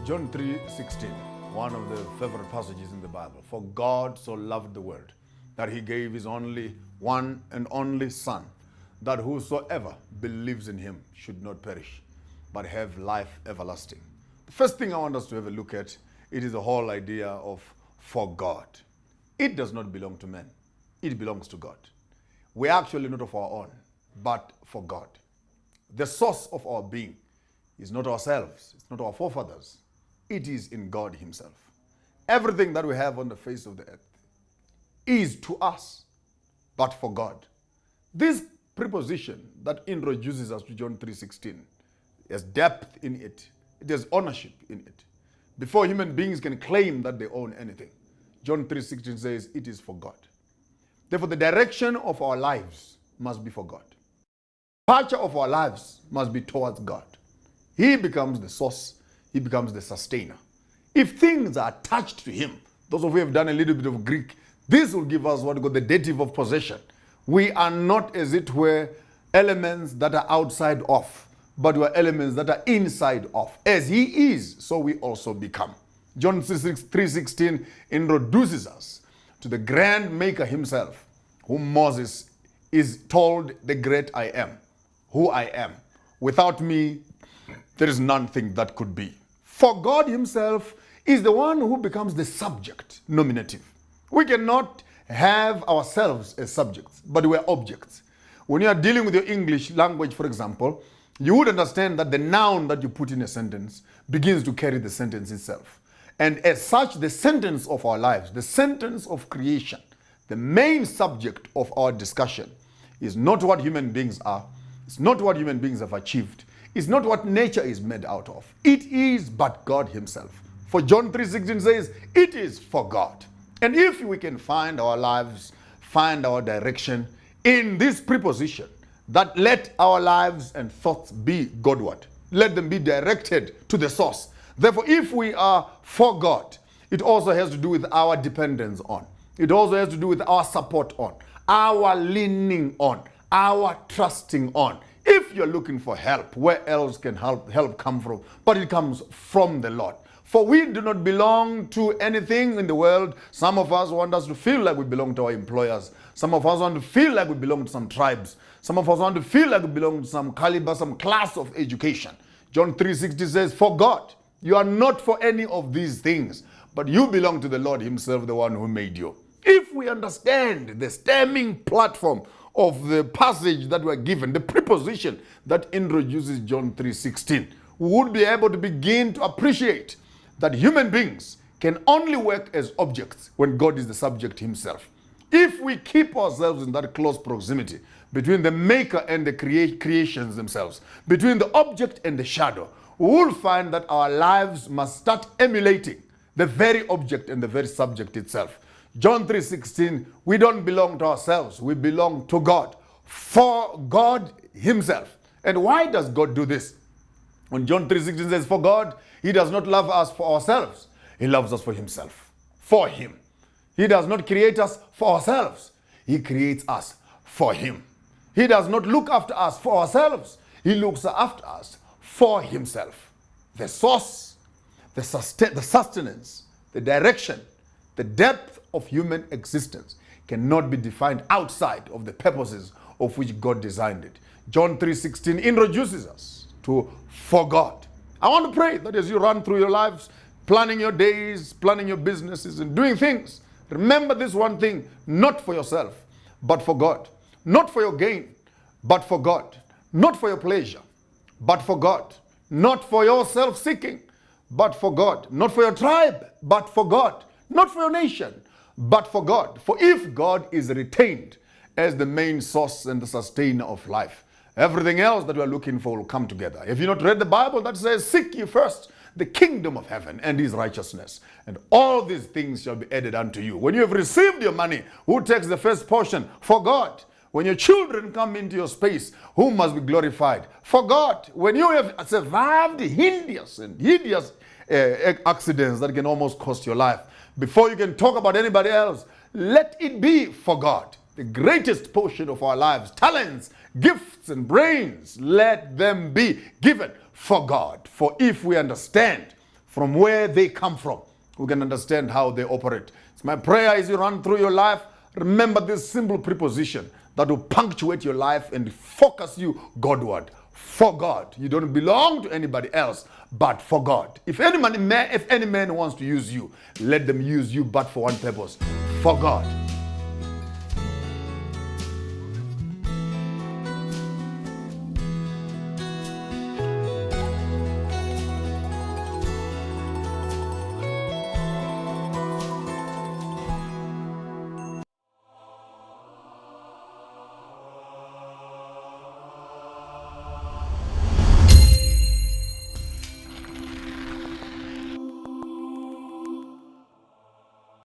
John 3:16, one of the favorite passages in the Bible. For God so loved the world that he gave his only one and only Son, that whosoever believes in him should not perish, but have life everlasting. The first thing I want us to have a look at, it is the whole idea of for God. It does not belong to man. It belongs to God. We are actually not of our own, but for God. The source of our being is not ourselves. It's not our forefathers. It is in God himself. Everything that we have on the face of the earth is to us, but for God. This preposition that introduces us to John 3:16 has depth in it. It has ownership in it. Before human beings can claim that they own anything, John 3:16 says it is for God. Therefore, the direction of our lives must be for God. The departure of our lives must be towards God. He becomes the source. He becomes the sustainer. If things are attached to him, those of you who have done a little bit of Greek, this will give us what we call the dative of possession. We are not, as it were, elements that are outside of, but we are elements that are inside of. As he is, so we also become. John 3:16 introduces us to the grand maker himself, whom Moses is told the great I am, who I am. Without me, there is nothing that could be. For God himself is the one who becomes the subject, nominative. We cannot have ourselves as subjects, but we are objects. When you are dealing with your English language, for example, you would understand that the noun that you put in a sentence begins to carry the sentence itself. And as such, the sentence of our lives, the sentence of creation, the main subject of our discussion is not what human beings are. It's not what human beings have achieved. It's not what nature is made out of. It is but God himself. For John 3:16 says, it is for God. And if we can find our lives, find our direction in this preposition, that let our lives and thoughts be Godward. Let them be directed to the source. Therefore, if we are for God, it also has to do with our dependence on. It also has to do with our support on, our leaning on, our trusting on. If you're looking for help, where else can help come from? But it comes from the Lord. For we do not belong to anything in the world. Some of us want us to feel like we belong to our employers. Some of us want to feel like we belong to some tribes. Some of us want to feel like we belong to some caliber, some class of education. John 3:60 says, for God, you are not for any of these things, but you belong to the Lord himself, the one who made you. If we understand the stemming platform of the passage that we're given, the preposition that introduces John 3:16, we would be able to begin to appreciate that human beings can only work as objects when God is the subject himself. If we keep ourselves in that close proximity between the maker and the creations themselves, between the object and the shadow, we will find that our lives must start emulating the very object and the very subject itself. John 3:16, we don't belong to ourselves, we belong to God, for God himself. And why does God do this? When John 3:16 says, for God, he does not love us for ourselves, he loves us for himself, for him. He does not create us for ourselves, he creates us for him. He does not look after us for ourselves, he looks after us for himself. The source, the sustenance, the direction, the depth of human existence cannot be defined outside of the purposes of which God designed it. John 3:16 introduces us to for God. I want to pray that as you run through your lives, planning your days, planning your businesses, and doing things, remember this one thing, not for yourself, but for God. Not for your gain, but for God. Not for your pleasure, but for God. Not for your self-seeking, but for God. Not for your tribe, but for God. Not for your nation, but for God. For if God is retained as the main source and the sustainer of life, everything else that we are looking for will come together. If you not read the Bible that says, seek ye first the kingdom of heaven and his righteousness, and all these things shall be added unto you. When you have received your money, who takes the first portion? For God. When your children come into your space, who must be glorified? For God. When you have survived hideous accidents that can almost cost your life, before you can talk about anybody else, let it be for God. The greatest portion of our lives, talents, gifts, and brains, let them be given for God. For if we understand from where they come from, we can understand how they operate. It's my prayer as you run through your life, remember this simple preposition that will punctuate your life and focus you Godward. For God. You don't belong to anybody else but for God. If any man wants to use you, let them use you but for one purpose. For God.